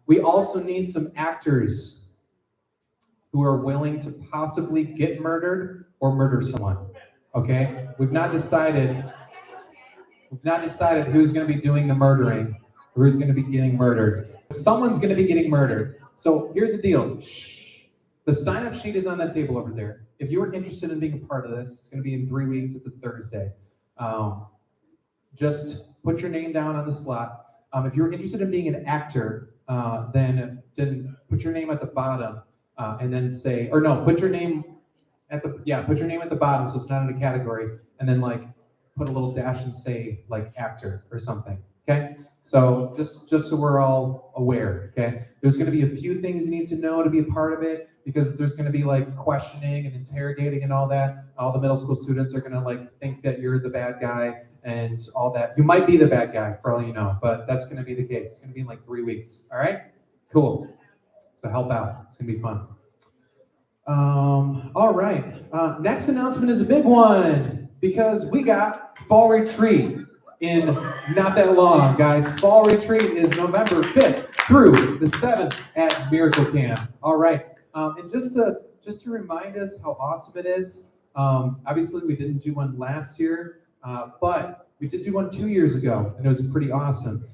We also need some actors who are willing to possibly get murdered or murder someone. Okay? We've not decided who's going to be doing the murdering or who's going to be getting murdered. Someone's going to be getting murdered. So here's the deal. The sign-up sheet is on that table over there. If you are interested in being a part of this, it's going to be in 3 weeks. It's a Thursday. Just put your name down on the slot. If you're interested in being an actor, then put your name at the bottom and then say, or no, put your name at the bottom so it's not in a category, and then like put a little dash and say like actor or something. Okay. So just so we're all aware. Okay. There's going to be a few things you need to know to be a part of it, because there's going to be like questioning and interrogating and all that. All the middle school students are going to like think that you're the bad guy and all that. You might be the bad guy for all you know, but that's going to be the case. It's going to be in like 3 weeks. All right? Cool. So help out. It's going to be fun. All right. Next announcement is a big one, because we got fall retreat in not that long, guys. Fall retreat is November 5th through the 7th at Miracle Camp. All right. And just to remind us how awesome it is, obviously we didn't do one last year, but we did do one 2 years ago, and it was pretty awesome.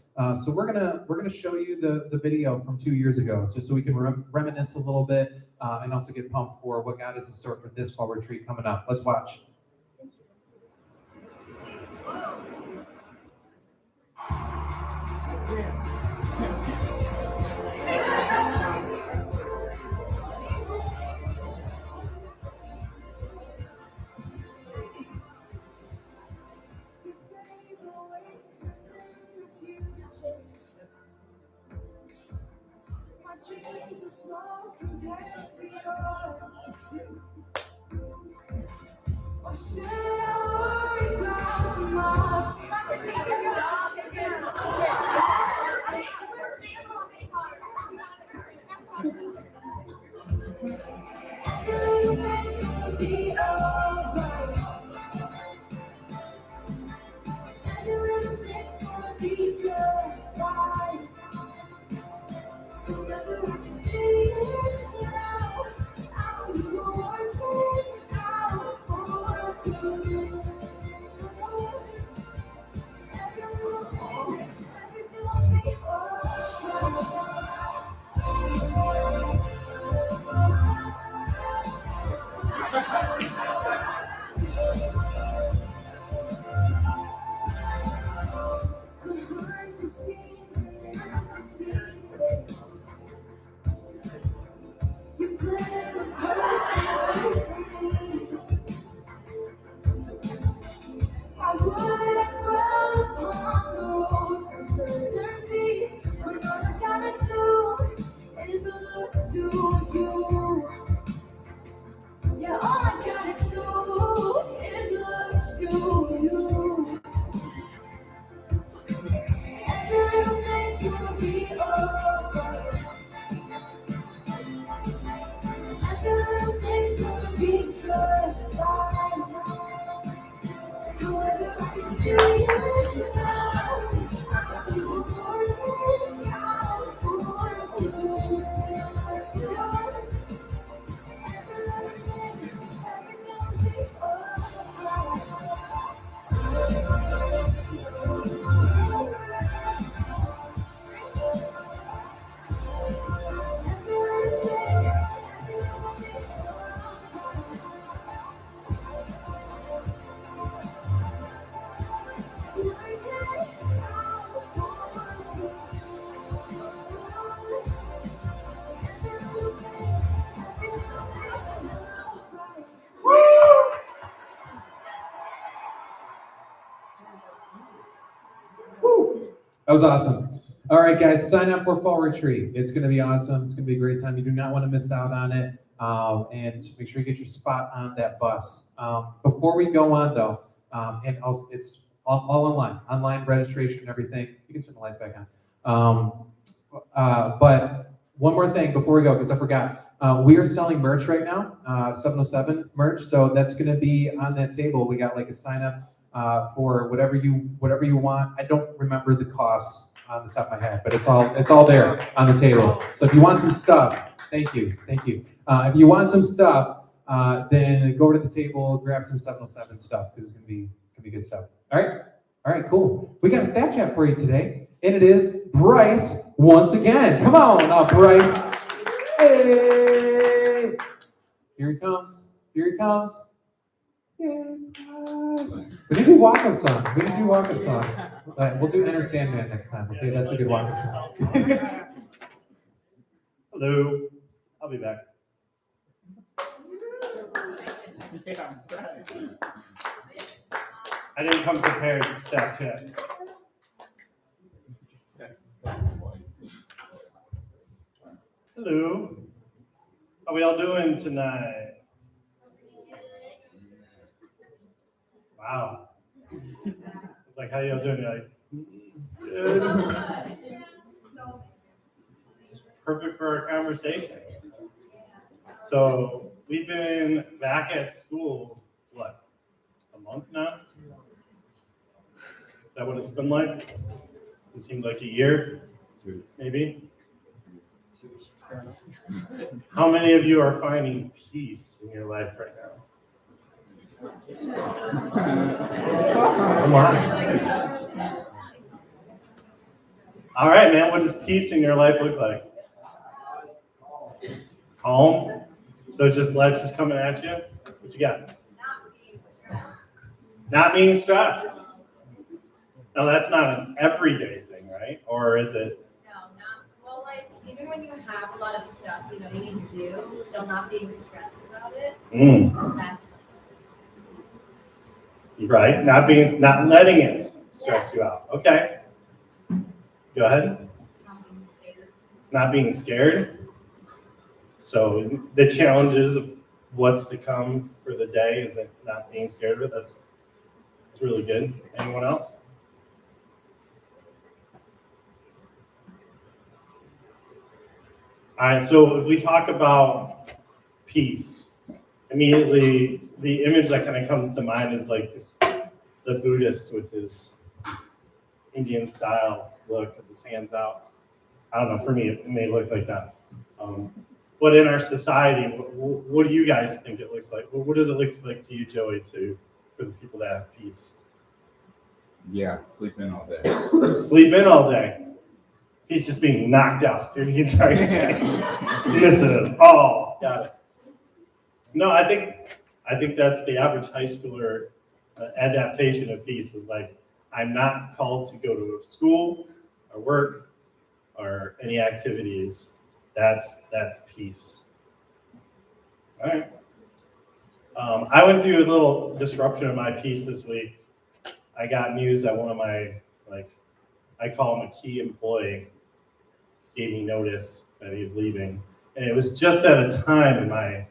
So we're gonna show you the video from 2 years ago, just so we can reminisce a little bit, and also get pumped for what God has in store for this fall retreat coming up. Let's watch. That was awesome. All right, guys, sign up for fall retreat. It's going to be awesome. It's going to be a great time. You do not want to miss out on it. And make sure you get your spot on that bus. Before we go on, though, and also it's all online registration and everything. You can turn the lights back on. But one more thing before we go, because I forgot. We are selling merch right now, 707 merch. So that's going to be on that table. We got like a sign up for whatever you want. I don't remember the cost on the top of my head, but it's all there on the table. So if you want some stuff, thank you. If you want some stuff, then go over to the table, grab some 707 stuff because it's gonna be good stuff. All right, cool. We got a stat chat for you today, and it is Bryce once again. Come on up, Bryce. Hey, here he comes. Yes. We need to do walk-up song. We'll do Enter Sandman next time. Okay, that's a good walk-up song. Hello. I'll be back. I didn't come prepared for staff check. Hello. How are we all doing tonight? Wow. It's like, how y'all doing? You're like, good. It's perfect for our conversation. So we've been back at school, what, a month now? Is that what it's been like? Does it seem like a year? Maybe? How many of you are finding peace in your life right now? Come on. All right, man. What does peace in your life look like? Calm? So just life's just coming at you? What you got? Not being stressed. Now that's not an everyday thing, right? Or is it? Like even when you have a lot of stuff, you need to do, still not being stressed about it. That's right. Not letting it stress you out. Okay. Go ahead. Not being scared. So the challenges of what's to come for the day is not being scared of it. That's really good. Anyone else? All right, so if we talk about peace, immediately the image that kind of comes to mind is like the Buddhist with his Indian style look with his hands out. I don't know, for me, it may look like that. But in our society, what do you guys think it looks like? What does it look like to you, Joey, for the people that have peace? Yeah, sleep in all day. Sleep in all day. He's just being knocked out through the entire day. Missing it all. Got it. No, I think that's the average high schooler adaptation of peace is like, I'm not called to go to school or work or any activities. That's peace. All right. I went through a little disruption of my peace this week. I got news that one of my, I call him a key employee, gave me notice that he's leaving. And it was just at a time in my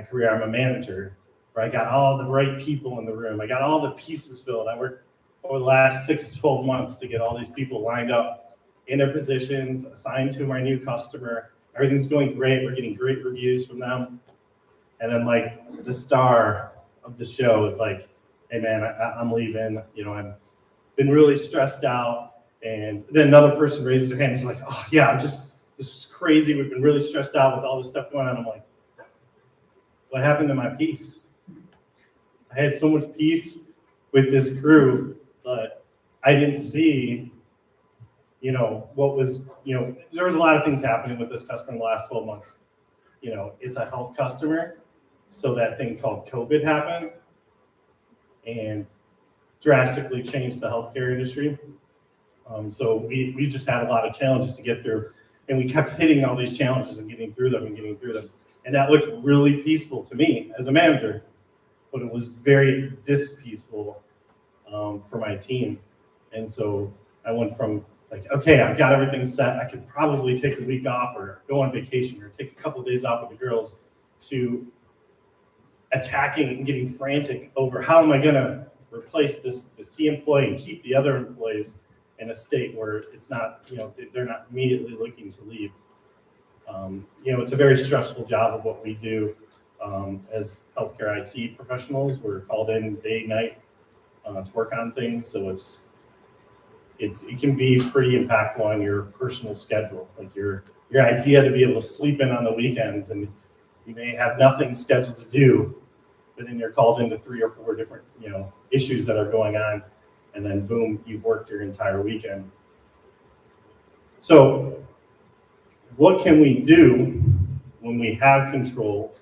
career, I'm a manager, where I got all the right people in the room. I got all the pieces filled. I worked over the last 6 to 12 months to get all these people lined up in their positions, assigned to my new customer. Everything's going great. We're getting great reviews from them. And then the star of the show is like, hey man, I'm leaving. I've been really stressed out. And then another person raises their hand and is like, oh yeah, this is crazy. We've been really stressed out with all this stuff going on. I'm like, what happened to my peace? I had so much peace with this crew, but I didn't see, what was, there was a lot of things happening with this customer in the last 12 months. It's a health customer. So that thing called COVID happened and drastically changed the healthcare industry. So we just had a lot of challenges to get through, and we kept hitting all these challenges and getting through them. And that looked really peaceful to me as a manager, but it was very dispeaceful for my team. And so I went from okay, I've got everything set. I could probably take a week off or go on vacation or take a couple of days off with the girls, to attacking and getting frantic over how am I going to replace this key employee and keep the other employees in a state where it's not, they're not immediately looking to leave. It's a very stressful job of what we do as healthcare IT professionals. We're called in day, night to work on things. So it can be pretty impactful on your personal schedule, like your idea to be able to sleep in on the weekends, and you may have nothing scheduled to do, but then you're called into 3 or 4 different, issues that are going on, and then boom, you've worked your entire weekend. So what can we do when we have control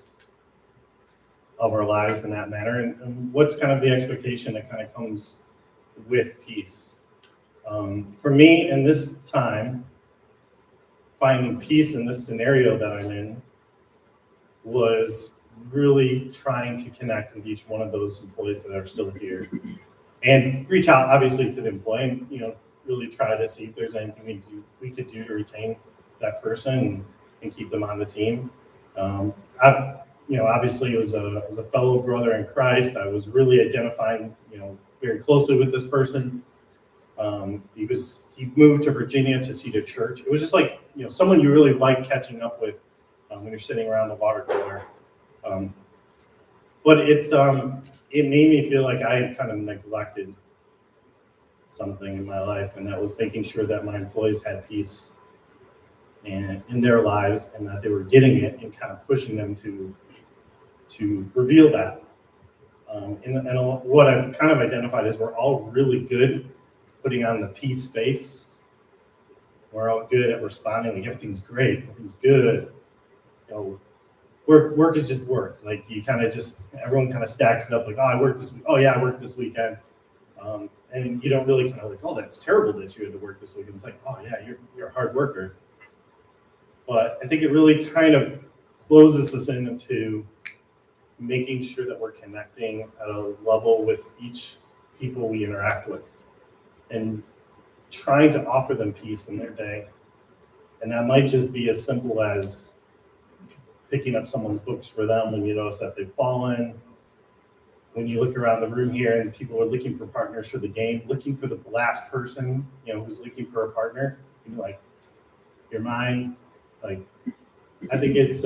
of our lives in that manner, and what's kind of the expectation that kind of comes with peace? For me, in this time, finding peace in this scenario that I'm in was really trying to connect with each one of those employees that are still here, and reach out, obviously, to the employee, and really try to see if there's anything we could do to retain that person and keep them on the team. Obviously, as a fellow brother in Christ, I was really identifying, very closely with this person. He moved to Virginia to see the church. It was just like, someone you really like catching up with when you're sitting around the water cooler. But it made me feel like I had kind of neglected something in my life, and that was making sure that my employees had peace and in their lives, and that they were getting it, and kind of pushing them to reveal that. And what I've kind of identified is we're all really good at putting on the peace face. We're all good at responding, like everything's great, everything's good. Work is just work. Like everyone kind of stacks it up, like, oh, I worked this week. Oh yeah, I worked this weekend. And you don't really kind of like, oh, that's terrible that you had to work this weekend. It's like, oh yeah, you're a hard worker. But I think it really kind of closes us into making sure that we're connecting at a level with each people we interact with, and trying to offer them peace in their day. And that might just be as simple as picking up someone's books for them when you notice that they've fallen. When you look around the room here and people are looking for partners for the game, looking for the last person, who's looking for a partner, you're like, you're mine. Like, I think it's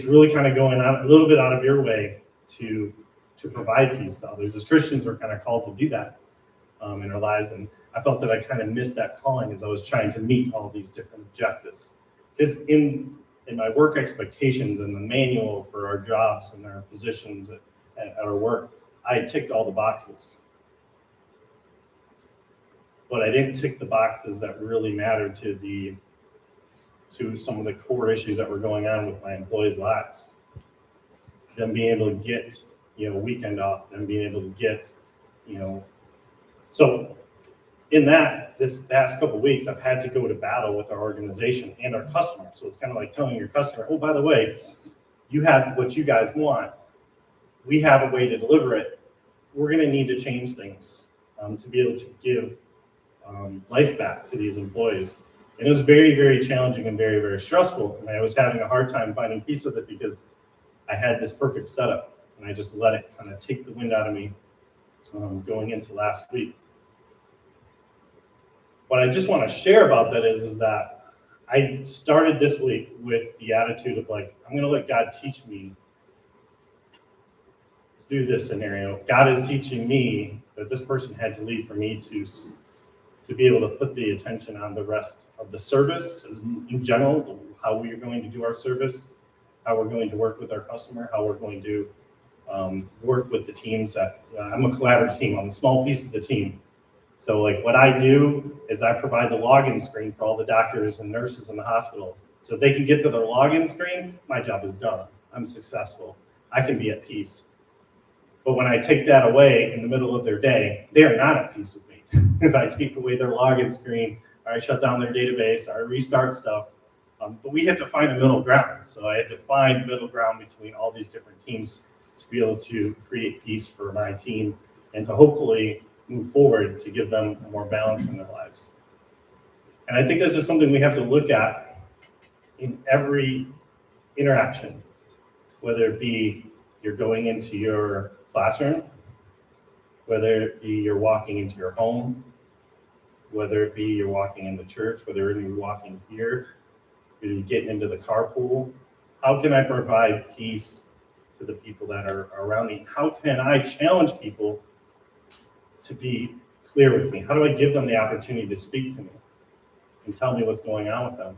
really kind of going out a little bit out of your way to provide peace to others. As Christians, we're kind of called to do that in our lives, and I felt that I kind of missed that calling as I was trying to meet all these different objectives. Because in my work expectations and the manual for our jobs and our positions at our work, I had ticked all the boxes. But I didn't tick the boxes that really mattered to some of the core issues that were going on with my employees' lives. Them being able to get, weekend off, them being able to get, so in this past couple of weeks, I've had to go to battle with our organization and our customers. So it's kind of like telling your customer, oh, by the way, you have what you guys want. We have a way to deliver it. We're going to need to change things to be able to give life back to these employees. And it was very, very challenging and very, very stressful. And I was having a hard time finding peace with it because I had this perfect setup, and I just let it kind of take the wind out of me going into last week. What I just want to share about that is that I started this week with the attitude of like, I'm going to let God teach me through this scenario. God is teaching me that this person had to leave for me to be able to put the attention on the rest of the service in general, how we are going to do our service, how we're going to work with our customer, how we're going to work with the teams. I'm a collaborative team. I'm a small piece of the team. So like what I do is I provide the login screen for all the doctors and nurses in the hospital. So if they can get to their login screen, my job is done. I'm successful. I can be at peace. But when I take that away in the middle of their day, they are not at peace with me. If I take away their login screen, or I shut down their database, or I restart stuff. But we had to find a middle ground. So I had to find middle ground between all these different teams to be able to create peace for my team and to hopefully move forward to give them more balance in their lives. And I think that's just something we have to look at in every interaction, whether it be you're going into your classroom, whether it be you're walking into your home, whether it be you're walking into church, whether you're walking here, whether you're getting into the carpool. How can I provide peace to the people that are around me? How can I challenge people to be clear with me? How do I give them the opportunity to speak to me and tell me what's going on with them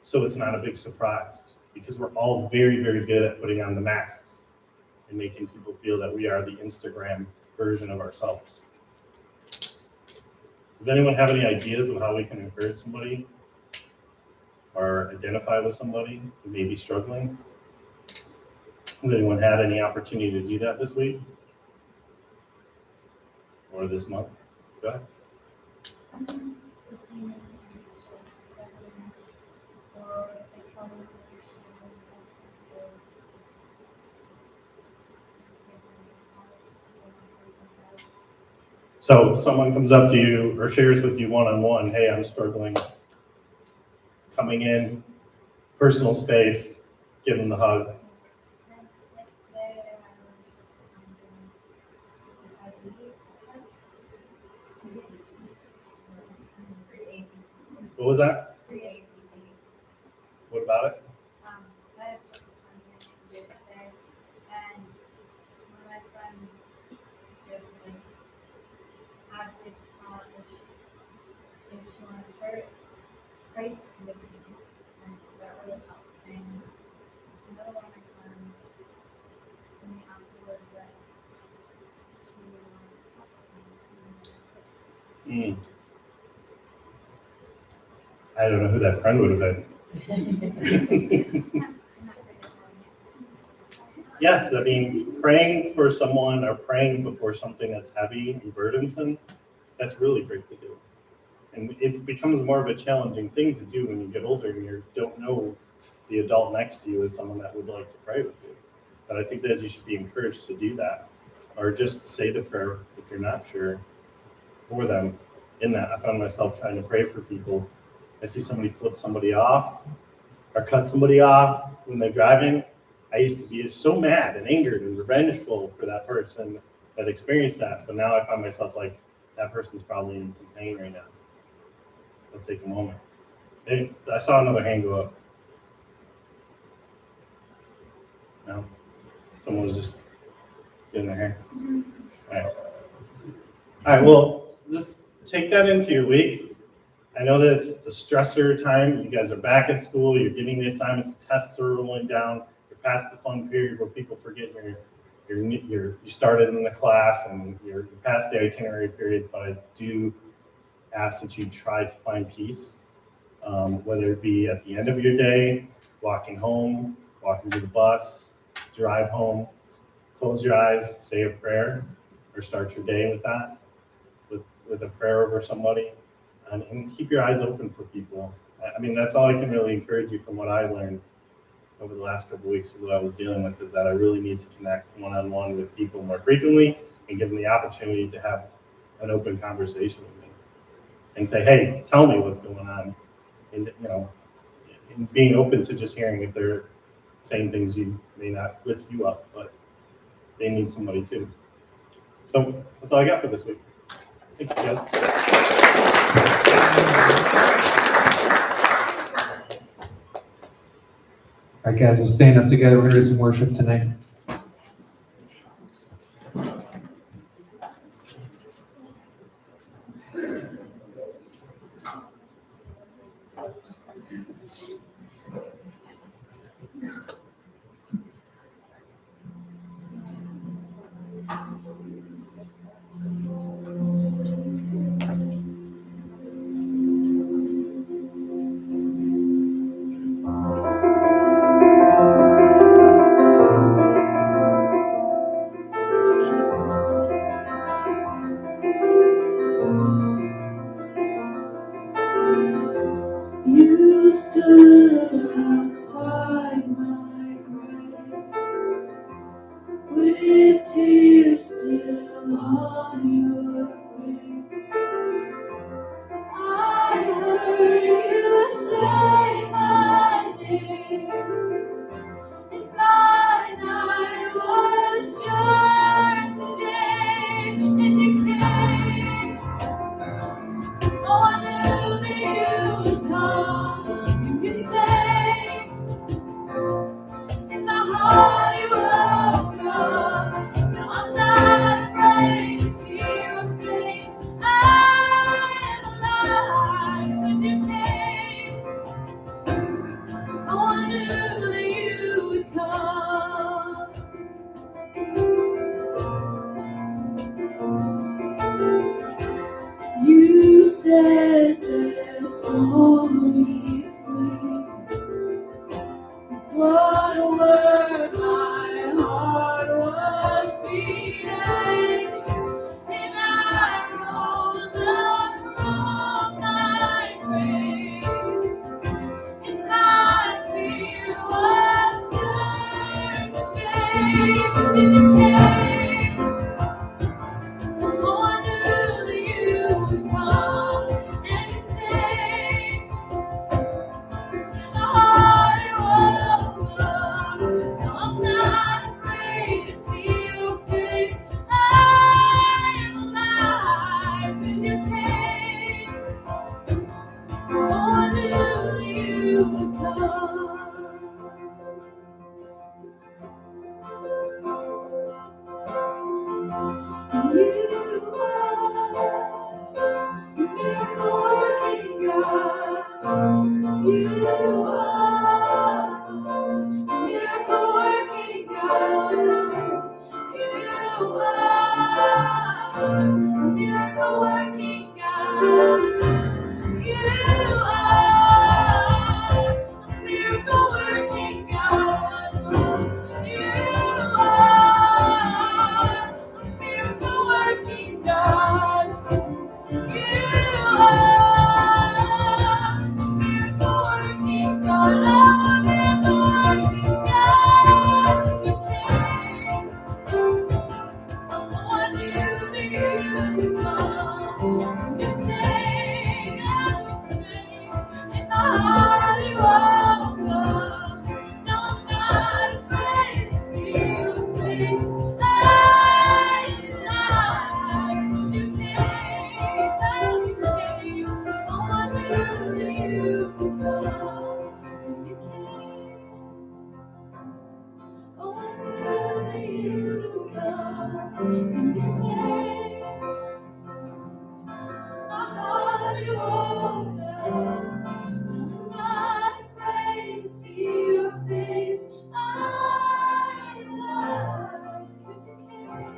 so it's not a big surprise? Because we're all very, very good at putting on the masks and making people feel that we are the Instagram version of ourselves. Does anyone have any ideas of how we can encourage somebody or identify with somebody who may be struggling? Has anyone had any opportunity to do that this week or this month? Go ahead. Sometimes the thing is struggling, or they tell me that you're struggling because So someone comes up to you or shares with you one-on-one, hey, I'm struggling, coming in, personal space, give them the hug. and like today I had a really ACT. What was that? Pre-ACT. What about it? I had such a fun year today, and one of my friends just like asked if she wants to pray with me, and that really helped. And another one of my friends told me afterwards that she really wanted to talk with me. I don't know who that friend would have been. Yes, I mean, praying for someone or praying before something that's heavy and burdensome, that's really great to do. And it becomes more of a challenging thing to do when you get older and you don't know the adult next to you is someone that would like to pray with you. But I think that you should be encouraged to do that, or just say the prayer if you're not sure for them. In that, I found myself trying to pray for people. I see somebody flip somebody off or cut somebody off when they're driving. I used to be so mad and angered and revengeful for that person that experienced that. But now I find myself like, that person's probably in some pain right now. Let's take a moment. Hey, I saw another hand go up. No? Someone was just doing their hair. All right. All right, well, just take that into your week. I know that it's the stressor time. You guys are back at school. You're getting the assignments. Tests are rolling down. You're past the fun period where people forget you started in the class and you're past the itinerary periods. But I do ask that you try to find peace, whether it be at the end of your day, walking home, walking to the bus, drive home. Close your eyes, say a prayer, or start your day with that, with a prayer over somebody. And keep your eyes open for people. I mean, that's all I can really encourage you from what I learned over the last couple of weeks of what I was dealing with, is that I really need to connect one-on-one with people more frequently and give them the opportunity to have an open conversation with me and say, hey, tell me what's going on. And, and being open to just hearing if they're saying things you may not lift you up, but they need somebody too. So that's all I got for this week. Thank you, guys. All right, guys, let's stand up together. We're going to do some worship tonight. You stood outside my grave with tears still on your face. I heard you say my name, and my night was yours today, and you came. Oh, I knew that you would come, and you saved, in my heart you woke up. me sleep. What a word, my heart was beating, and I rose up from my grave, and my fear was turned to faith. And you came, oh, I knew that you would come, and you saved. My heart it was open. No, I'm not afraid to see your face. I am alive 'cause you came. Oh, I knew that you would come. You are miracle working God. You are miracle working God. You are miracle working God. You are miracle working God. You are miracle working God. You are miracle working God. Oh, miracle working God. You came. Oh, I knew that you would come. You sang and you sang, and my heart it woke. No, I'm not afraid to see your face. I am alive. You came, you came. Oh, I knew that you would come. You came. Oh, I knew that you would come. And you say, my heart it woke up. I'm not afraid to see your face. I'm alive 'cause you came.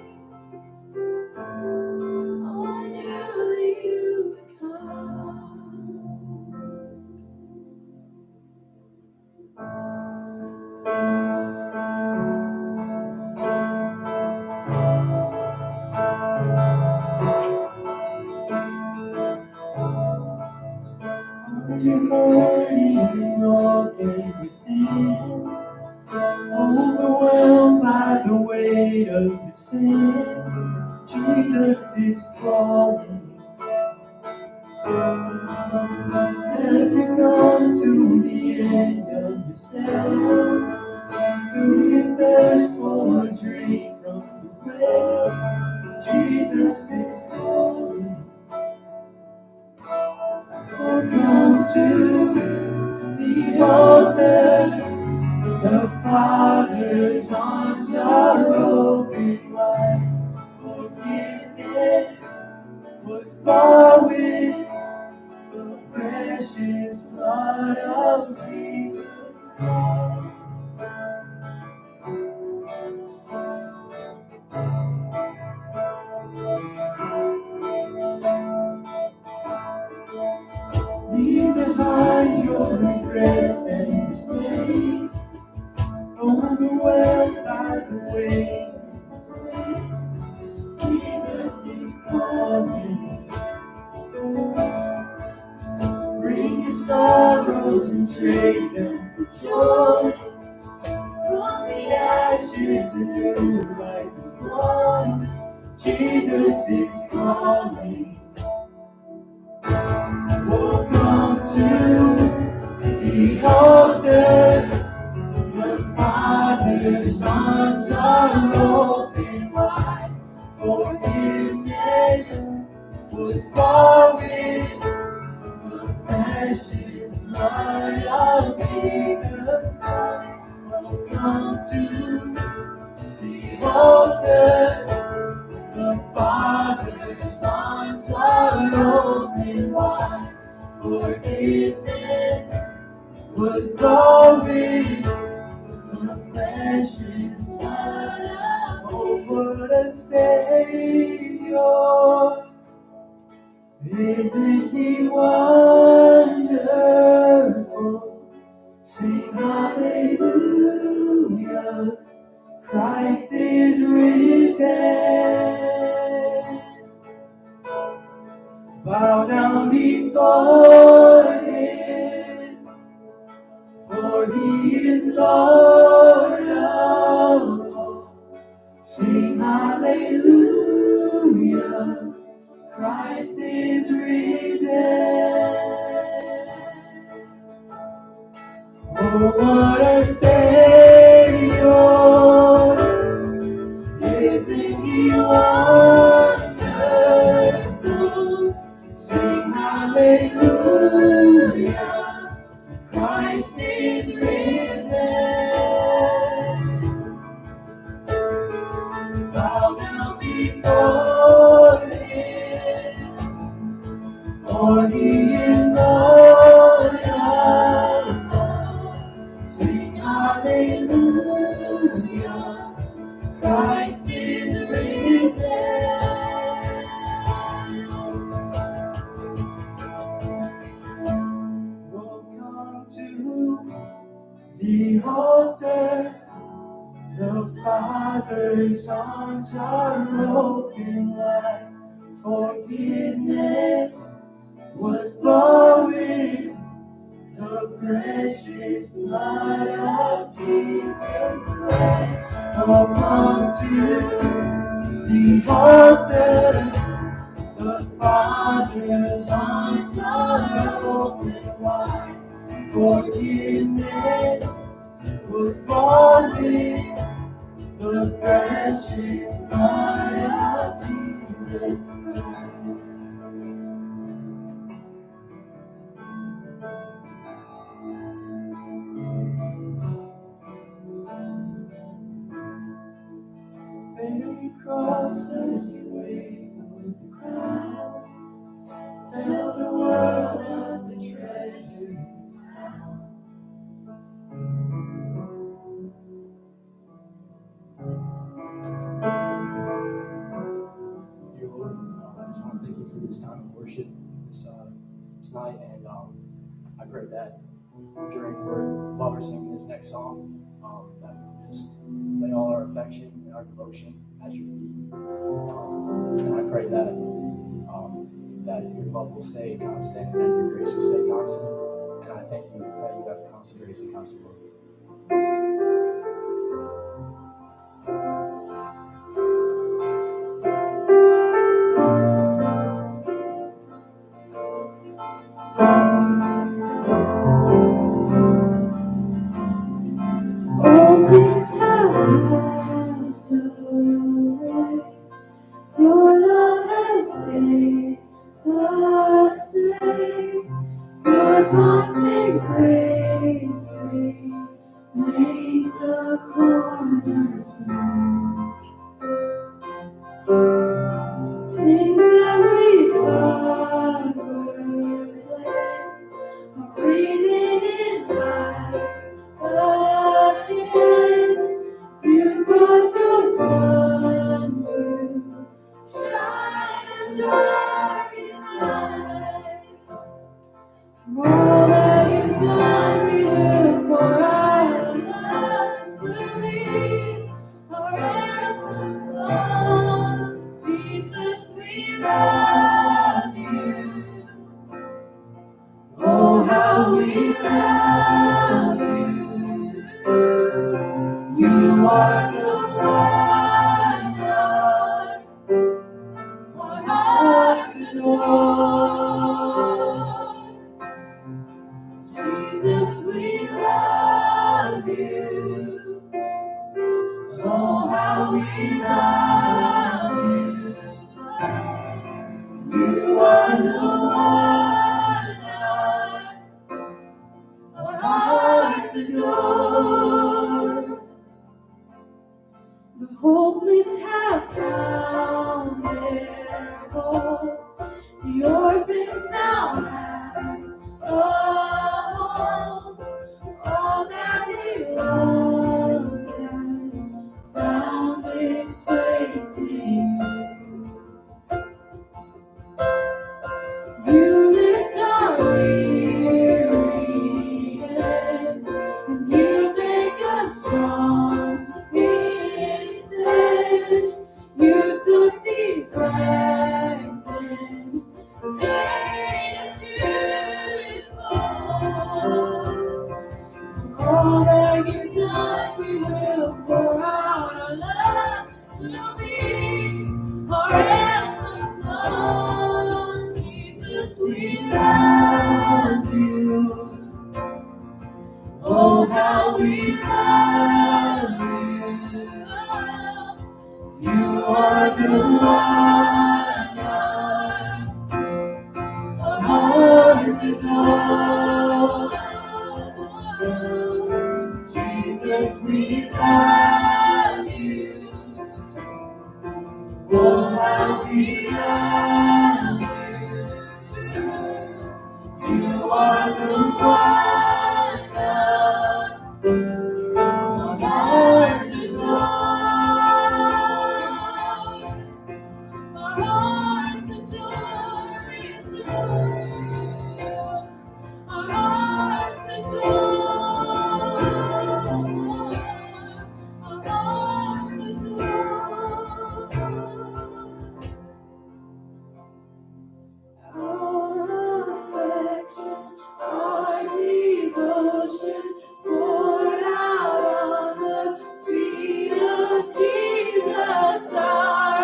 Oh, I knew that you would come. Are you hurting, broken within, overwhelmed by the weight of your sin? Jesus is calling. Have you come to the end of yourself? Do you thirst for a drink from the well? Jesus is calling. Oh, come to the altar. The Father's arms are open wide. Forgiveness was bought with the precious blood of Jesus Christ. Leave behind your regrets and mistakes, overwhelmed by the weight of sin. Jesus is calling. Bring your sorrows and trade them for joy. From the ashes a new life is born. Jesus is calling. Oh, come to the altar. The Father's arms are open wide. Forgiveness was bought with the precious blood of Jesus Christ. Oh, come to the altar. The Father's arms are open wide. Forgiveness was bought with the precious blood of Jesus. Oh, what a Savior! Isn't He wonderful? before him, for he is Lord of all. Sing hallelujah, Christ is risen. Oh, what a Savior, isn't he wonderful? Sing hallelujah, Christ is risen. Bow down before him, for he is Lord of all. Sing hallelujah, Christ is risen. Welcome to the altar. The Father's arms are open wide. Forgiveness was bought with the precious blood of Jesus Christ. Oh, come to the altar. The Father's arms are open wide. Forgiveness was bought with the precious blood of Jesus Christ. Many crosses you wait for the crown. Tell the world of the treasure you found. Dear Lord, I just want to thank you for this time of worship this night, and I pray that while we're singing this next song, that we just lay all our affection and our devotion at your feet, and I pray that your love will stay constant and your grace will stay constant, and I thank you that you have constant grace and constant love. All things have passed away. Your love has stayed the same. Your constant grace remains the cornerstone. Things that we thought were dead are breathing in life again. You caused your sun to shine in darkest nights. For all that you've done, we will pour out our lives to me. Our anthem song, Jesus, we love you. Oh, how we love you. You are the one our hearts adore. Jesus, we love you. Oh, how we love you. You are the one our hearts adore. The hopeless have found their hope. The orphans now have a home. All that we lost has found its place in you. You lift our weary head, and like we will pour out our love. This will be our anthem song. Jesus, we love you. Oh, how we love you. You are the one our hearts adore. Jesus, we love you. Oh, how we love you. You are the one our hearts adore. Our hearts adore, we adore you. Our hearts adore. Our hearts adore. Our affection, our devotion, poured out on the feet of Jesus. Our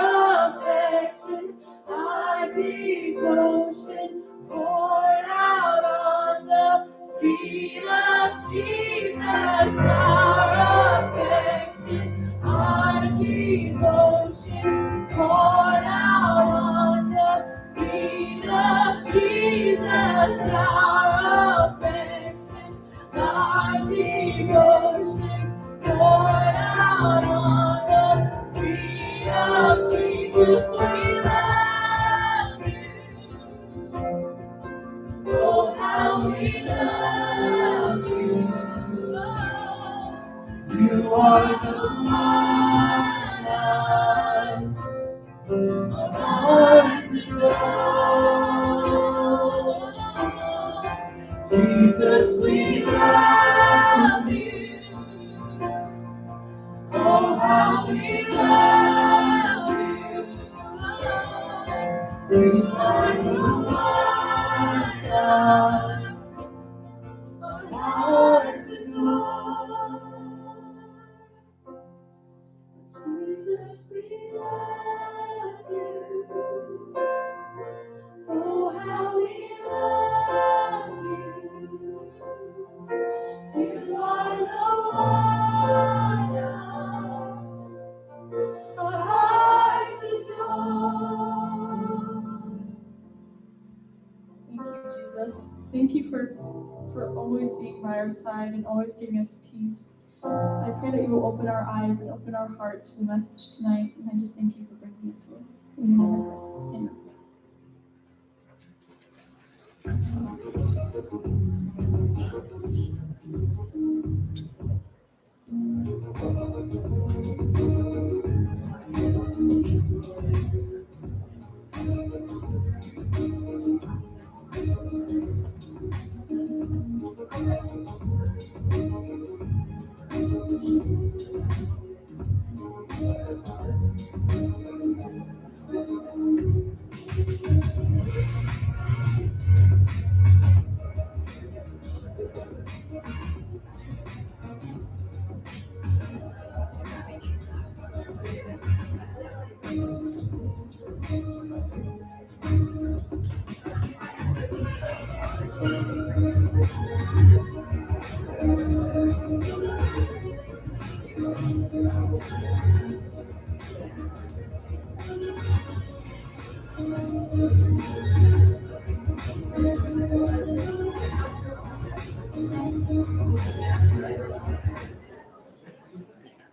affection, our devotion, poured out on the feet of Jesus. Our affection, our devotion, poured out on the feet of Jesus. Our affection, our devotion, poured out on the feet of Jesus. We love you. Oh, how we love you. You are the one our hearts adore. Jesus, we love you. Oh, how we love you. You are the one our hearts adore. Jesus, we love you. Oh, how we love you. You are the one our hearts adore. Thank you, Jesus. Thank you for always being by our side and always giving us peace. I pray that you will open our eyes and open our heart to the message tonight. And I just thank you for bringing us here. In your name I pray. Amen.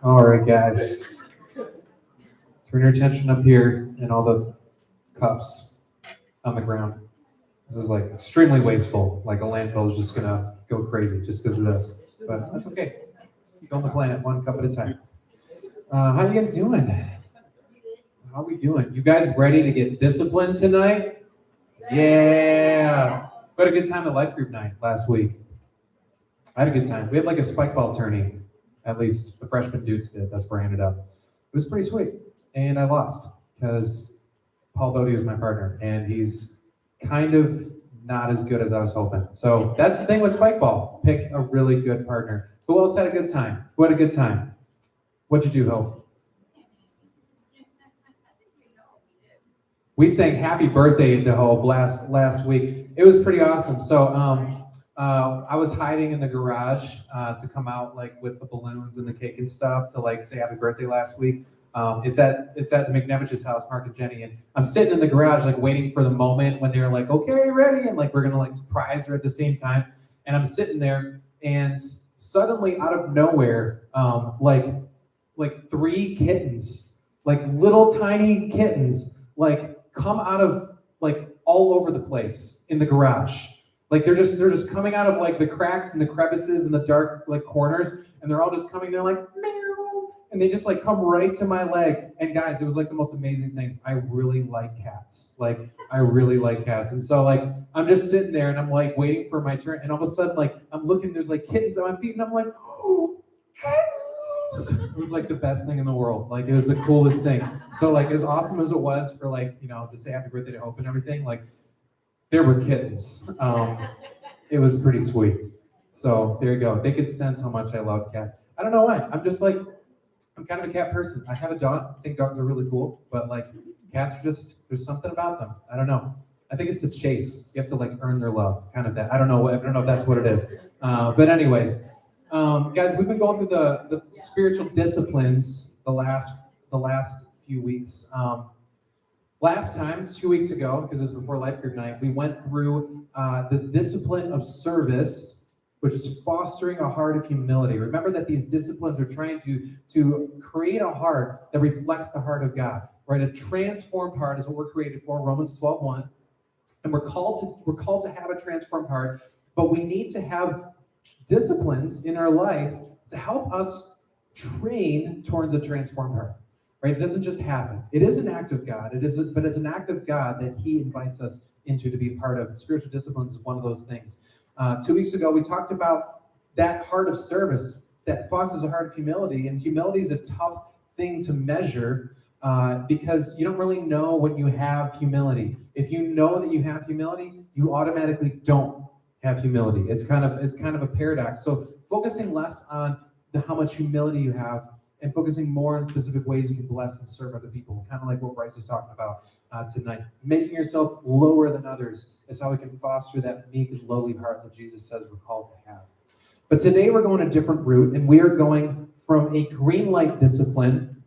All right, guys. Turn your attention up here and all the cups on the ground. This is like extremely wasteful. Like a landfill is just gonna go crazy just because of this. But that's okay. Keep on the planet one cup at a time. How you guys doing? How we doing? You guys ready to get disciplined tonight? Yeah. We had a good time at life group night last week. I had a good time. We had like a spike ball tourney. At least the freshman dudes did. That's where I ended up. It was pretty sweet. And I lost because Paul Bodie was my partner. And he's kind of not as good as I was hoping. So that's the thing with spike ball. Pick a really good partner. Who else had a good time? Who had a good time? What'd you do, Hope? We sang happy birthday to Hope last week. It was pretty awesome. So I was hiding in the garage to come out like with the balloons and the cake and stuff to like say happy birthday last week. It's at McNevich's house, Mark and Jenny, and I'm sitting in the garage like waiting for the moment when they're like, okay, ready, and like we're gonna like surprise her at the same time. And I'm sitting there, and suddenly out of nowhere, like 3 kittens, like little tiny kittens, like come out of like all over the place in the garage. Like they're just coming out of like the cracks and the crevices and the dark like corners, and they're all just coming. They're like meow, and they just like come right to my leg. And guys, it was like the most amazing things. I really like cats. Like I really like cats, and so like I'm just sitting there and I'm like waiting for my turn, and all of a sudden like I'm looking, there's like kittens on my feet, and I'm like, oh, kittens! It was like the best thing in the world. Like it was the coolest thing. So like as awesome as it was for like, you know, to say happy birthday to Hope and everything, like there were kittens. It was pretty sweet. So there you go. They could sense how much I love cats. I don't know why. I'm just like, I'm kind of a cat person. I have a dog. I think dogs are really cool, but like cats are just, there's something about them. I don't know. I think it's the chase. You have to like earn their love, kind of that. I don't know if that's what it is. But anyways, guys, we've been going through the spiritual disciplines the last few weeks. Last time, 2 weeks ago, because it was before Life Group Night, we went through the discipline of service, which is fostering a heart of humility. Remember that these disciplines are trying to create a heart that reflects the heart of God, right? A transformed heart is what we're created for, Romans 12:1. And we're called to have a transformed heart, but we need to have disciplines in our life to help us train towards a transformed heart. Right? It doesn't just happen. It is an act of God. But it's an act of God that He invites us into to be a part of. Spiritual disciplines is one of those things. 2 weeks ago, we talked about that heart of service that fosters a heart of humility. And humility is a tough thing to measure because you don't really know when you have humility. If you know that you have humility, you automatically don't have humility. It's kind of a paradox. So focusing less on how much humility you have and focusing more on specific ways you can bless and serve other people, kind of like what Bryce is talking about tonight. Making yourself lower than others is how we can foster that meek and lowly heart that Jesus says we're called to have. But today we're going a different route, and we are going from a green light discipline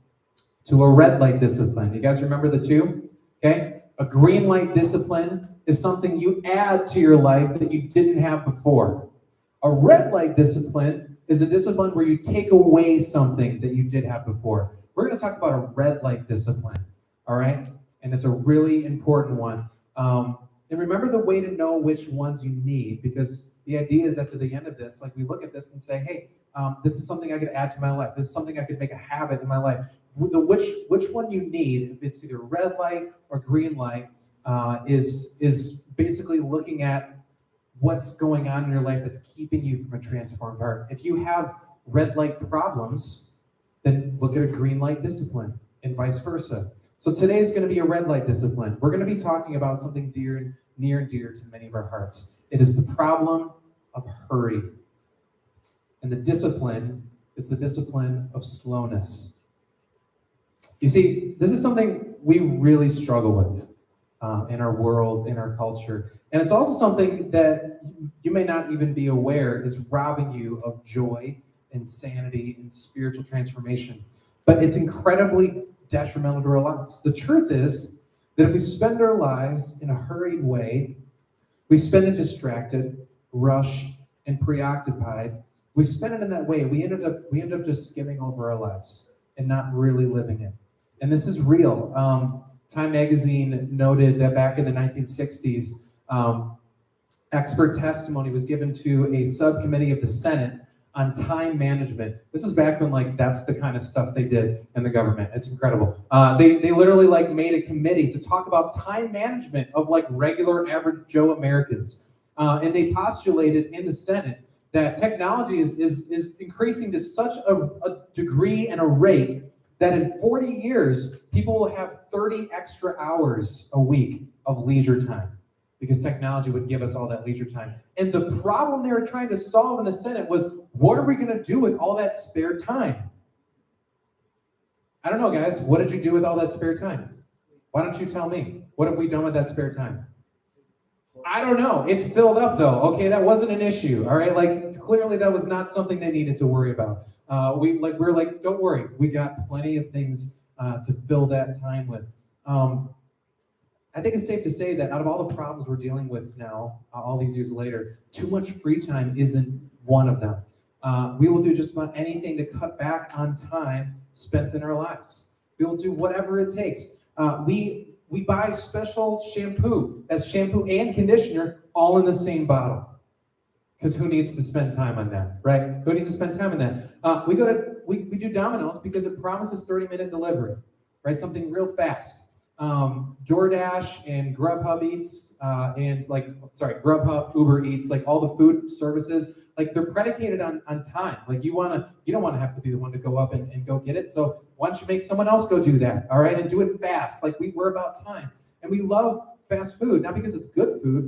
to a red light discipline. You guys remember the two? Okay? A green light discipline is something you add to your life that you didn't have before. A red light discipline is a discipline where you take away something that you did have before. We're going to talk about a red light discipline, all right? And it's a really important one. And remember the way to know which ones you need, because the idea is that to the end of this, like we look at this and say, hey, this is something I could add to my life. This is something I could make a habit in my life. Which one you need, if it's either red light or green light, is basically looking at what's going on in your life that's keeping you from a transformed heart. If you have red light problems, then look at a green light discipline and vice versa. So today is going to be a red light discipline. We're going to be talking about something near and dear to many of our hearts. It is the problem of hurry. And the discipline is the discipline of slowness. You see, this is something we really struggle with in our world, in our culture. And it's also something that you may not even be aware is robbing you of joy and sanity and spiritual transformation. But it's incredibly detrimental to our lives. The truth is that if we spend our lives in a hurried way, we spend it distracted, rushed, and preoccupied. We spend it in that way. We end up just skimming over our lives and not really living it. And this is real. Time magazine noted that back in the 1960s, expert testimony was given to a subcommittee of the Senate on time management. This is back when like that's the kind of stuff they did in the government. It's incredible. They literally like made a committee to talk about time management of like regular average Joe Americans. And they postulated in the Senate that technology is increasing to such a degree and a rate that in 40 years, people will have 30 extra hours a week of leisure time. because technology would give us all that leisure time. And the problem they were trying to solve in the Senate was, what are we going to do with all that spare time? I don't know, guys. What did you do with all that spare time? Why don't you tell me? What have we done with that spare time? I don't know. It's filled up though. Okay, that wasn't an issue. All right, like clearly that was not something they needed to worry about. We're like, don't worry. We got plenty of things to fill that time with. I think it's safe to say that out of all the problems we're dealing with now, all these years later, too much free time isn't one of them. We will do just about anything to cut back on time spent in our lives. We will do whatever it takes. We buy special shampoo, as shampoo and conditioner, all in the same bottle. Because who needs to spend time on that, right? Who needs to spend time on that? We do Domino's because it promises 30-minute delivery, right? Something real fast. DoorDash and Grubhub Eats Grubhub, Uber Eats, like all the food services, like they're predicated on time. Like you don't want to have to be the one to go up and go get it. So why don't you make someone else go do that, all right? And do it fast. Like we're about time. And we love fast food, not because it's good food,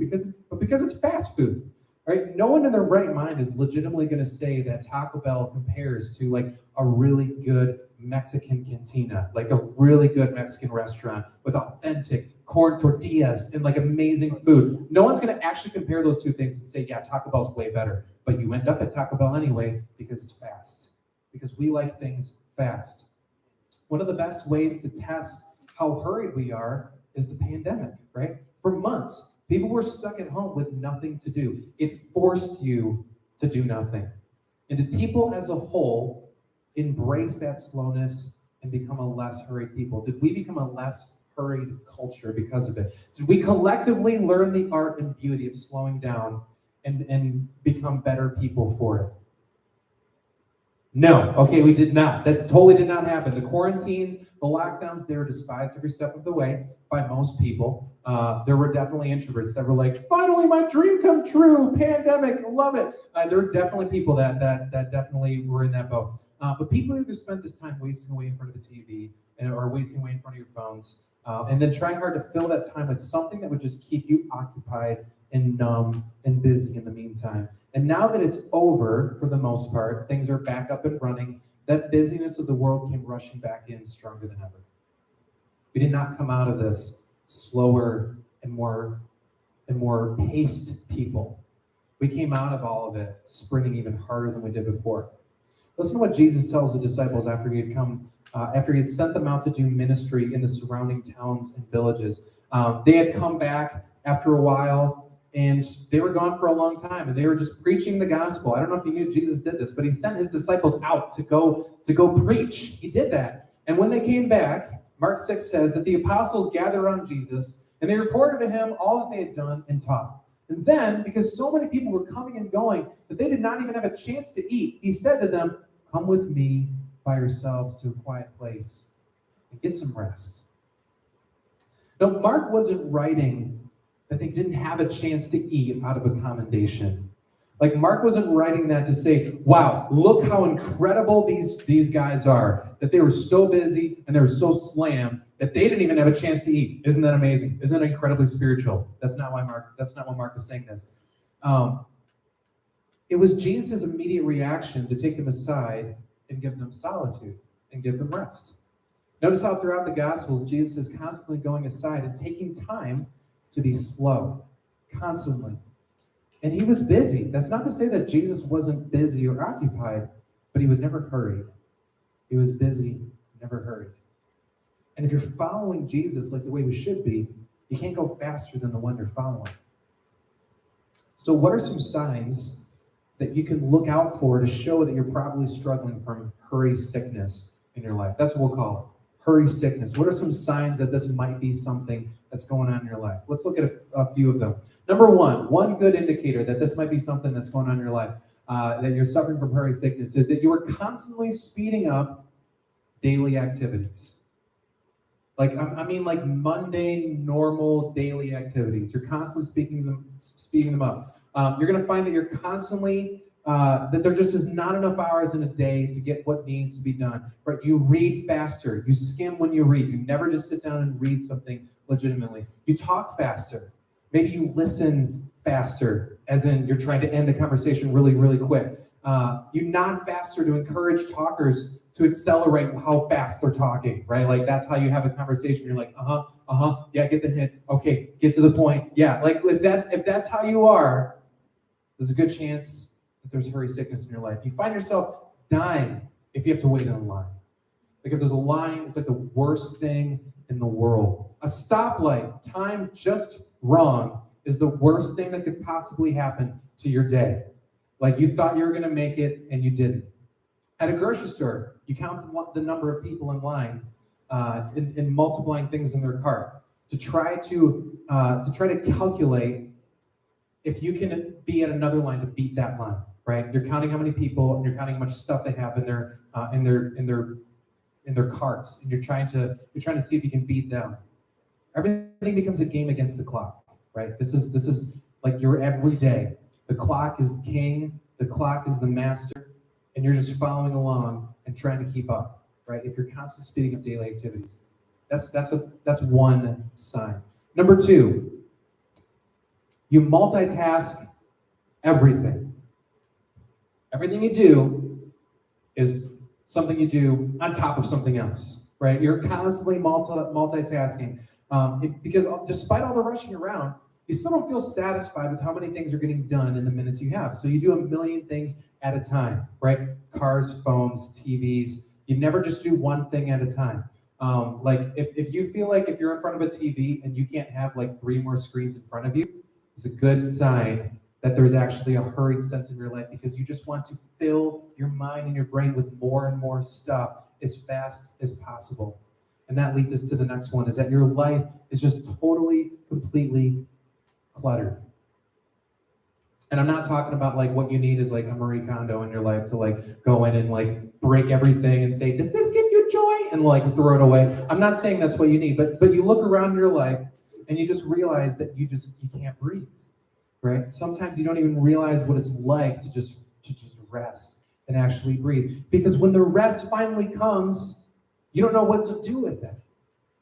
but because it's fast food, right? No one in their right mind is legitimately going to say that Taco Bell compares to like a really good Mexican cantina, like a really good Mexican restaurant with authentic corn tortillas and like amazing food. No one's going to actually compare those two things and say, yeah, Taco Bell's way better. But you end up at Taco Bell anyway because it's fast, because we like things fast. One of the best ways to test how hurried we are is the pandemic, right? For months, people were stuck at home with nothing to do. It forced you to do nothing. And did people as a whole embrace that slowness and become a less hurried people? Did we become a less hurried culture because of it? Did we collectively learn the art and beauty of slowing down and become better people for it? No, okay, we did not. That totally did not happen. The quarantines, the lockdowns, they were despised every step of the way by most people. There were definitely introverts that were like, finally my dream come true, pandemic, love it. There were definitely people that definitely were in that boat. But people either spent this time wasting away in front of the TV or wasting away in front of your phones, and then trying hard to fill that time with something that would just keep you occupied and numb and busy in the meantime. And now that it's over, for the most part, things are back up and running, that busyness of the world came rushing back in stronger than ever. We did not come out of this slower and more paced people. We came out of all of it sprinting even harder than we did before. Listen to what Jesus tells the disciples after he had sent them out to do ministry in the surrounding towns and villages. They had come back after a while, and they were gone for a long time, and they were just preaching the gospel. I don't know if you knew Jesus did this, but he sent his disciples out to go preach. He did that. And when they came back, Mark 6 says that the apostles gathered around Jesus, and they reported to him all that they had done and taught. And then, because so many people were coming and going that they did not even have a chance to eat, he said to them, come with me by yourselves to a quiet place and get some rest. Now, Mark wasn't writing that they didn't have a chance to eat out of a commendation. Like, Mark wasn't writing that to say, wow, look how incredible these guys are, that they were so busy and they were so slammed that they didn't even have a chance to eat. Isn't that amazing? Isn't that incredibly spiritual? That's not why Mark is saying this. It was Jesus' immediate reaction to take them aside and give them solitude and give them rest. Notice how throughout the Gospels, Jesus is constantly going aside and taking time to be slow, constantly. And he was busy. That's not to say that Jesus wasn't busy or occupied, but he was never hurried. He was busy, never hurried. And if you're following Jesus like the way we should be, you can't go faster than the one you're following. So what are some signs that you can look out for to show that you're probably struggling from hurry sickness in your life? That's what we'll call it, hurry sickness. What are some signs that this might be something that's going on in your life? Let's look at a few of them. Number one good indicator that this might be something that's going on in your life, that you're suffering from hurry sickness, is that you are constantly speeding up daily activities. Like mundane, normal daily activities. You're constantly speeding them up. You're going to find that you're constantly, that there just is not enough hours in a day to get what needs to be done. Right? You read faster. You skim when you read. You never just sit down and read something legitimately. You talk faster. Maybe you listen faster, as in you're trying to end a conversation really, really quick. You nod faster to encourage talkers to accelerate how fast they're talking, right? Like that's how you have a conversation. You're like, yeah, get the hint. Okay, get to the point. Yeah, like if that's how you are, there's a good chance that there's hurry sickness in your life. You find yourself dying if you have to wait in a line. Like if there's a line, it's like the worst thing in the world. A stoplight, timed just wrong, is the worst thing that could possibly happen to your day. Like you thought you were gonna make it and you didn't. At a grocery store, you count the number of people in line in multiplying things in their cart to try to calculate if you can be at another line to beat that line, right? You're counting how many people and you're counting how much stuff they have in their carts, and you're trying to see if you can beat them. Everything becomes a game against the clock, right? This is like your everyday. The clock is king, the clock is the master, and you're just following along and trying to keep up, right? If you're constantly speeding up daily activities. That's one sign. Number two, you multitask everything. Everything you do is something you do on top of something else, right? You're constantly multitasking because despite all the rushing around, you still don't feel satisfied with how many things are getting done in the minutes you have. So you do a million things at a time, right? Cars, phones, TVs. You never just do one thing at a time. Like if you feel like if you're in front of a TV and you can't have like 3 more screens in front of you, it's a good sign that there's actually a hurried sense in your life because you just want to fill your mind and your brain with more and more stuff as fast as possible. And that leads us to the next one, is that your life is just totally, completely cluttered. And I'm not talking about like what you need is like a Marie Kondo in your life to like go in and like break everything and say, did this give you joy? And like throw it away. I'm not saying that's what you need, but you look around your life and you just realize that you can't breathe, right? Sometimes you don't even realize what it's like to just rest and actually breathe. Because when the rest finally comes, you don't know what to do with it.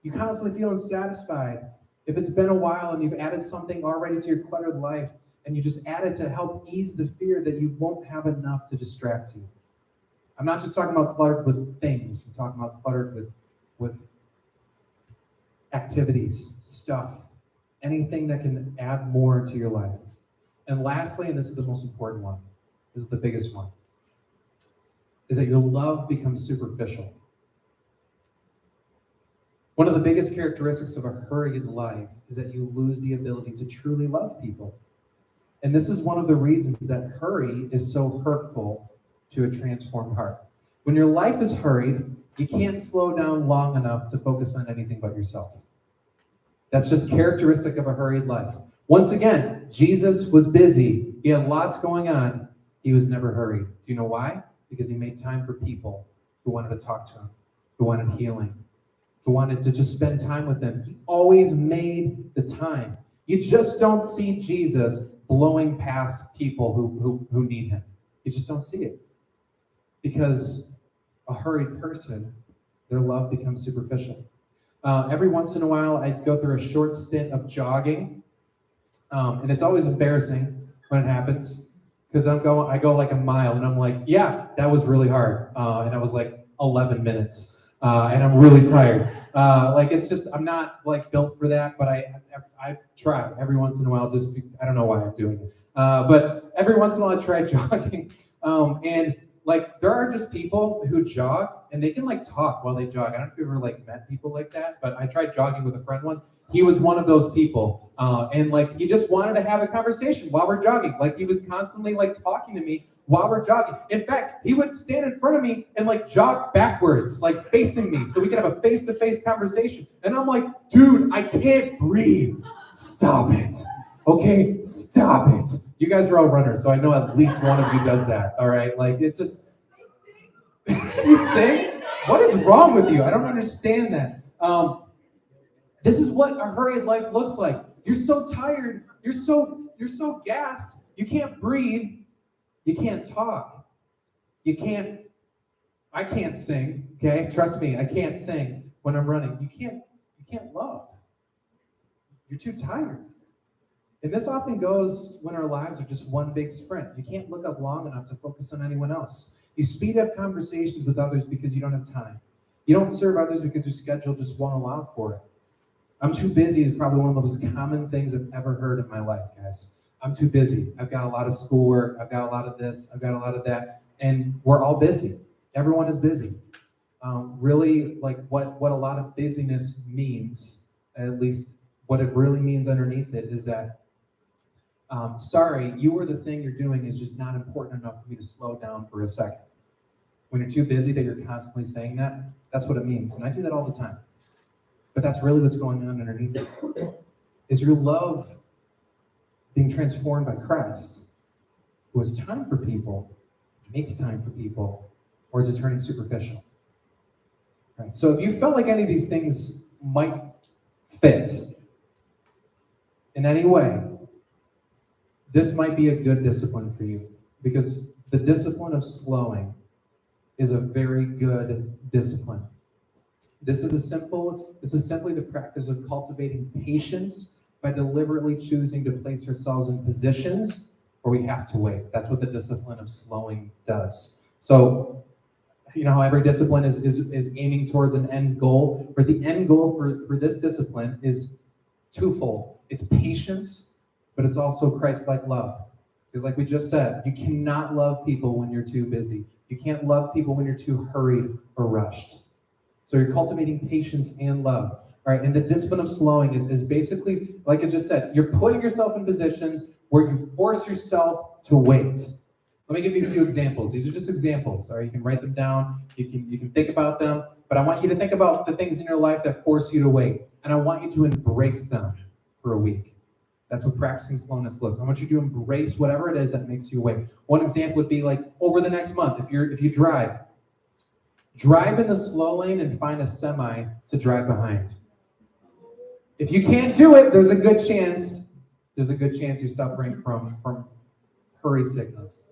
You constantly feel unsatisfied. If it's been a while and you've added something already to your cluttered life, and you just add it to help ease the fear that you won't have enough to distract you. I'm not just talking about cluttered with things. I'm talking about cluttered with activities, stuff, anything that can add more to your life. And lastly, and this is the most important one, this is the biggest one, is that your love becomes superficial. One of the biggest characteristics of a hurried life is that you lose the ability to truly love people. And this is one of the reasons that hurry is so hurtful to a transformed heart. When your life is hurried, you can't slow down long enough to focus on anything but yourself. That's just characteristic of a hurried life. Once again, Jesus was busy. He had lots going on. He was never hurried. Do you know why? Because he made time for people who wanted to talk to him, who wanted healing, who wanted to just spend time with him. He always made the time. You just don't see Jesus blowing past people who need him. You just don't see it. Because a hurried person, their love becomes superficial. Every once in a while, I go through a short stint of jogging. And it's always embarrassing when it happens. Because I go like a mile and I'm like, yeah, that was really hard. And I was like 11 minutes. And I'm really tired. Like it's just, I'm not like built for that, but I try every once in a while. I don't know why I'm doing it, but every once in a while I try jogging. And like there are just people who jog and they can like talk while they jog. I don't know if you've ever like met people like that, but I tried jogging with a friend once. He was one of those people, and like he just wanted to have a conversation while we're jogging. Like he was constantly like talking to me while we're jogging. In fact, he would stand in front of me and like jog backwards, like facing me, so we could have a face-to-face conversation. And I'm like, dude, I can't breathe. Stop it. Okay, stop it. You guys are all runners, so I know at least one of you does that. All right, like it's just. You sing? What is wrong with you? I don't understand that. This is what a hurried life looks like. You're so tired. You're so gassed. You can't breathe. You can't talk. I can't sing, okay? Trust me, I can't sing when I'm running. You can't love. You're too tired. And this often goes when our lives are just one big sprint. You can't look up long enough to focus on anyone else. You speed up conversations with others because you don't have time. You don't serve others because your schedule just won't allow for it. I'm too busy is probably one of the most common things I've ever heard in my life, guys. I'm too busy. I've got a lot of schoolwork. I've got a lot of this. I've got a lot of that. And we're all busy. Everyone is busy. Really, like what a lot of busyness means, at least what it really means underneath it, is that sorry, you or the thing you're doing is just not important enough for me to slow down for a second. When you're too busy that you're constantly saying that, that's what it means. And I do that all the time. But that's really what's going on underneath it. Is your love being transformed by Christ, who has time for people, makes time for people, or is it turning superficial? Right. So if you felt like any of these things might fit in any way, this might be a good discipline for you, because the discipline of slowing is a very good discipline. This is simply the practice of cultivating patience by deliberately choosing to place ourselves in positions where we have to wait. That's what the discipline of slowing does. So, you know how every discipline is aiming towards an end goal, but the end goal for this discipline is twofold. It's patience, but it's also Christ-like love. Because like we just said, you cannot love people when you're too busy. You can't love people when you're too hurried or rushed. So you're cultivating patience and love. All right, and the discipline of slowing is basically, like I just said, you're putting yourself in positions where you force yourself to wait. Let me give you a few examples. These are just examples. All right, you can write them down. You can think about them. But I want you to think about the things in your life that force you to wait. And I want you to embrace them for a week. That's what practicing slowness looks. I want you to embrace whatever it is that makes you wait. One example would be like over the next month, if you drive in the slow lane and find a semi to drive behind. If you can't do it, there's a good chance you're suffering from hurry sickness.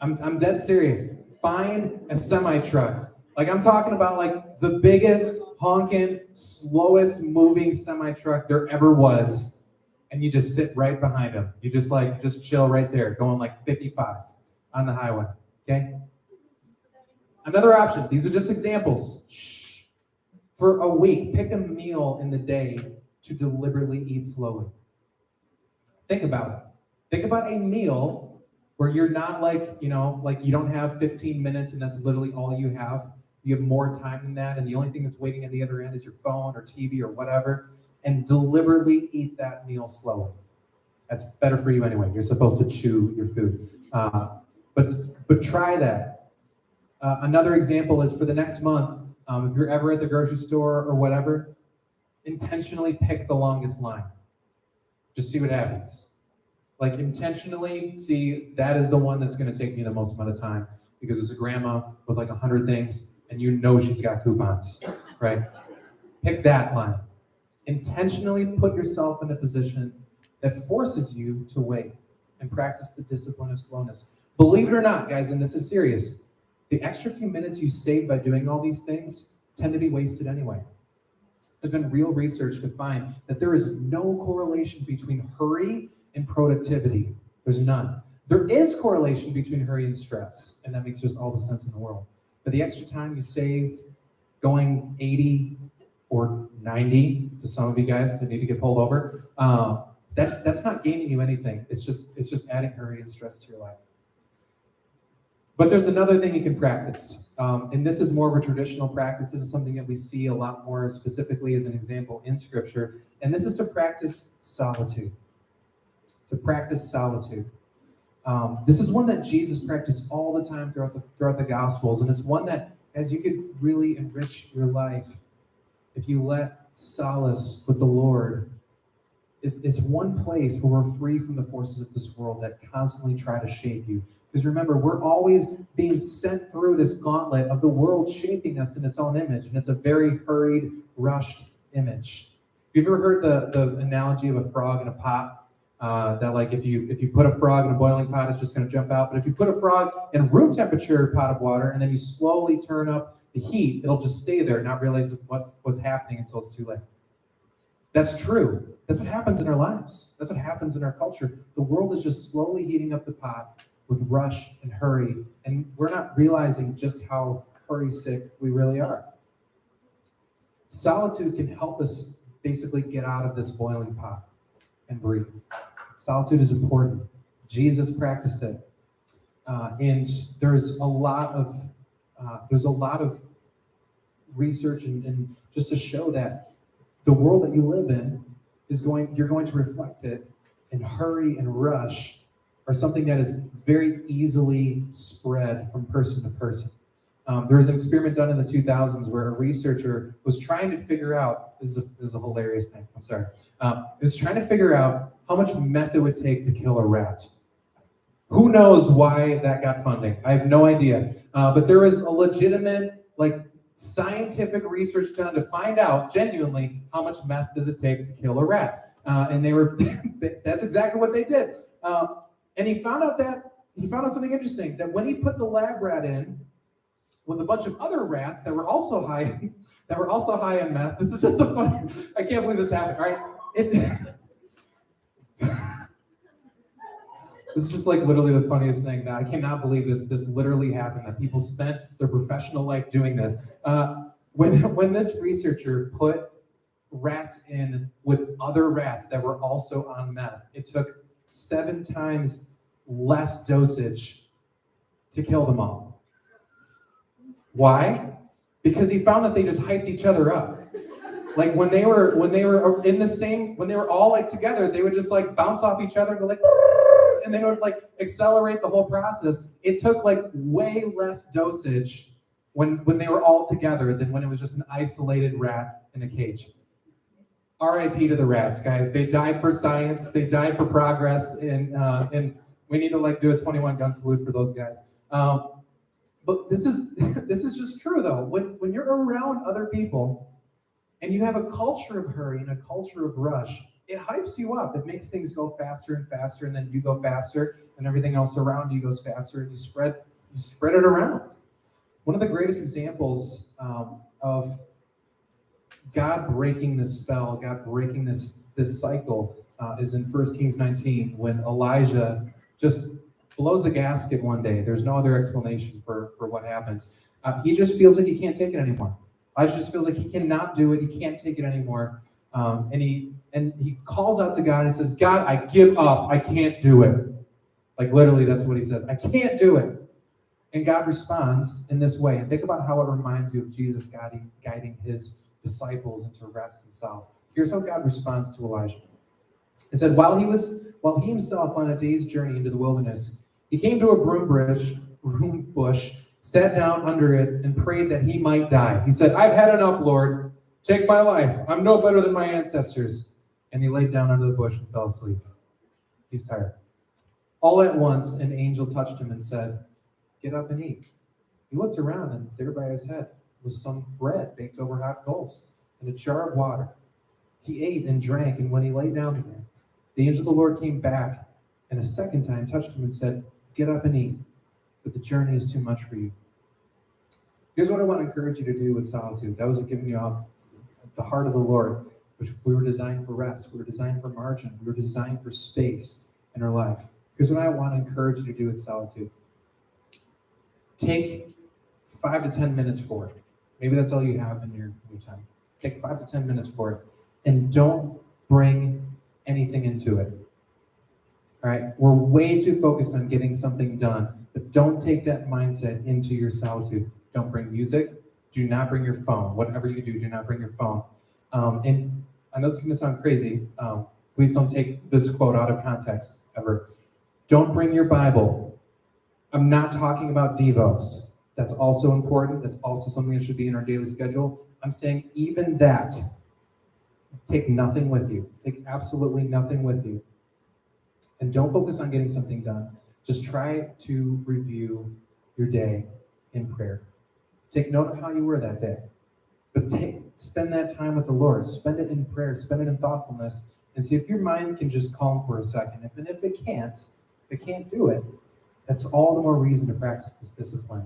I'm dead serious. Find a semi truck. Like I'm talking about like the biggest honking, slowest moving semi truck there ever was, and you just sit right behind them. You just chill right there, going like 55 on the highway. Okay? Another option, these are just examples. Shh. For a week, pick a meal in the day to deliberately eat slowly. Think about it. Think about a meal where you're not like you don't have 15 minutes and that's literally all you have. You have more time than that, and the only thing that's waiting at the other end is your phone or TV or whatever, and deliberately eat that meal slowly. That's better for you anyway. You're supposed to chew your food. But try that. Another example is for the next month, if you're ever at the grocery store or whatever, intentionally pick the longest line. Just see what happens. Like intentionally see that is the one that's going to take me the most amount of time, because there's a grandma with like 100 things and you know she's got coupons, right? Pick that line. Intentionally put yourself in a position that forces you to wait and practice the discipline of slowness. Believe it or not, guys, and this is serious, the extra few minutes you save by doing all these things tend to be wasted anyway. There's been real research to find that there is no correlation between hurry and productivity. There's none. There is correlation between hurry and stress, and that makes just all the sense in the world. But the extra time you save going 80 or 90, to some of you guys that need to get pulled over, that's not gaining you anything. It's just adding hurry and stress to your life. But there's another thing you can practice, and this is more of a traditional practice. This is something that we see a lot more specifically as an example in Scripture, and this is to practice solitude. To practice solitude. This is one that Jesus practiced all the time throughout the Gospels, and it's one that, as you could really enrich your life, if you let solace with the Lord. It's one place where we're free from the forces of this world that constantly try to shape you. Because remember, we're always being sent through this gauntlet of the world shaping us in its own image, and it's a very hurried, rushed image. Have you ever heard the analogy of a frog in a pot? That like if you put a frog in a boiling pot, it's just going to jump out. But if you put a frog in a room temperature pot of water and then you slowly turn up the heat, it'll just stay there, not realize what's happening until it's too late. That's true. That's what happens in our lives. That's what happens in our culture. The world is just slowly heating up the pot with rush and hurry, and we're not realizing just how hurry sick we really are. Solitude can help us basically get out of this boiling pot and breathe. Solitude is important. Jesus practiced it, and there's a lot of research and just to show that the world that you live in you're going to reflect it, and hurry and rush are something that is very easily spread from person to person. There was an experiment done in the 2000s where a researcher was trying to figure out, this is a hilarious thing, I'm sorry, was trying to figure out how much meth it would take to kill a rat. Who knows why that got funding? I have no idea. But there was a legitimate, scientific research done to find out genuinely how much meth does it take to kill a rat. And that's exactly what they did. And he found out something interesting, that when he put the lab rat in with a bunch of other rats that were also high in meth, this is just a funny, I can't believe this happened, all right? This is just literally the funniest thing. Now, I cannot believe this literally happened, that people spent their professional life doing this. When this researcher put rats in with other rats that were also on meth, it took 7 times less dosage to kill them all. Why? Because he found that they just hyped each other up. When they were all together, they would just bounce off each other and go and they would accelerate the whole process. It took way less dosage when they were all together than when it was just an isolated rat in a cage. R.I.P. to the rats, guys. They died for science. They died for progress, and we need to do a 21 gun salute for those guys. But this is just true though. When you're around other people and you have a culture of hurry and a culture of rush, it hypes you up. It makes things go faster and faster, and then you go faster, and everything else around you goes faster, and you spread it around. One of the greatest examples of God breaking this spell, God breaking this cycle, is in 1 Kings 19, when Elijah just blows a gasket one day. There's no other explanation for what happens. He just feels like he can't take it anymore. Elijah just feels like he cannot do it. He can't take it anymore. And he calls out to God and says, God, I give up. I can't do it. Literally, that's what he says. I can't do it. And God responds in this way. And think about how it reminds you of Jesus guiding his disciples into rest and solace. Here's how God responds to Elijah. It said, while he himself on a day's journey into the wilderness, he came to a broom bush, sat down under it, and prayed that he might die. He said, I've had enough, Lord. Take my life. I'm no better than my ancestors. And he laid down under the bush and fell asleep. He's tired. All at once, an angel touched him and said, get up and eat. He looked around, and there by his head was some bread baked over hot coals and a jar of water. He ate and drank, and when he lay down again, the angel of the Lord came back and a second time touched him and said, get up and eat, but the journey is too much for you. Here's what I want to encourage you to do with solitude. That was giving you up the heart of the Lord, which we were designed for rest. We were designed for margin. We were designed for space in our life. Here's what I want to encourage you to do with solitude. Take 5 to 10 minutes for it. Maybe that's all you have in your time. Take 5 to 10 minutes for it, and don't bring anything into it. All right? We're way too focused on getting something done, but don't take that mindset into your solitude. Don't bring music. Do not bring your phone. Whatever you do not bring your phone. And I know this is going to sound crazy. Please don't take this quote out of context ever. Don't bring your Bible. I'm not talking about devos. That's also important. That's also something that should be in our daily schedule. I'm saying even that, take nothing with you. Take absolutely nothing with you. And don't focus on getting something done. Just try to review your day in prayer. Take note of how you were that day. But spend that time with the Lord. Spend it in prayer. Spend it in thoughtfulness. And see if your mind can just calm for a second. If it can't do it, that's all the more reason to practice this discipline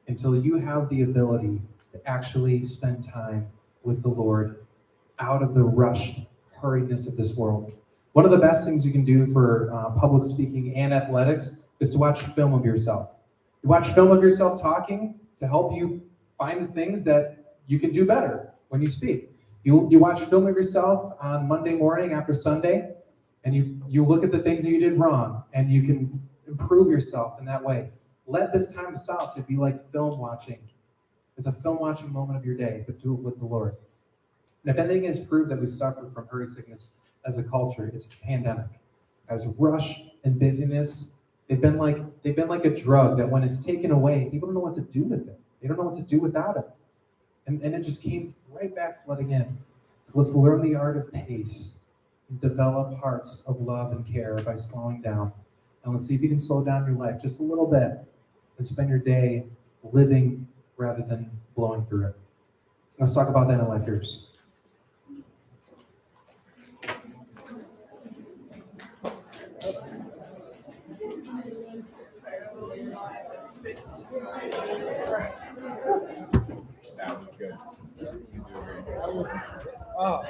until you have the ability to actually spend time with the Lord out of the rushed, hurriedness of this world. One of the best things you can do for public speaking and athletics is to watch film of yourself. You watch film of yourself talking to help you find the things that you can do better when you speak. You watch film of yourself on Monday morning after Sunday, and you look at the things that you did wrong, and you can improve yourself in that way. Let this time of solitude be like film watching. It's a film watching moment of your day, but do it with the Lord. And if anything has proved that we suffer from hurry sickness as a culture, it's the pandemic. As rush and busyness, they've been like a drug that when it's taken away, people don't know what to do with it. They don't know what to do without it. And it just came right back flooding in. So let's learn the art of pace and develop hearts of love and care by slowing down. And let's see if you can slow down your life just a little bit and spend your day living rather than blowing through it. Let's talk about that in life groups. That was good. You can do it. Oh.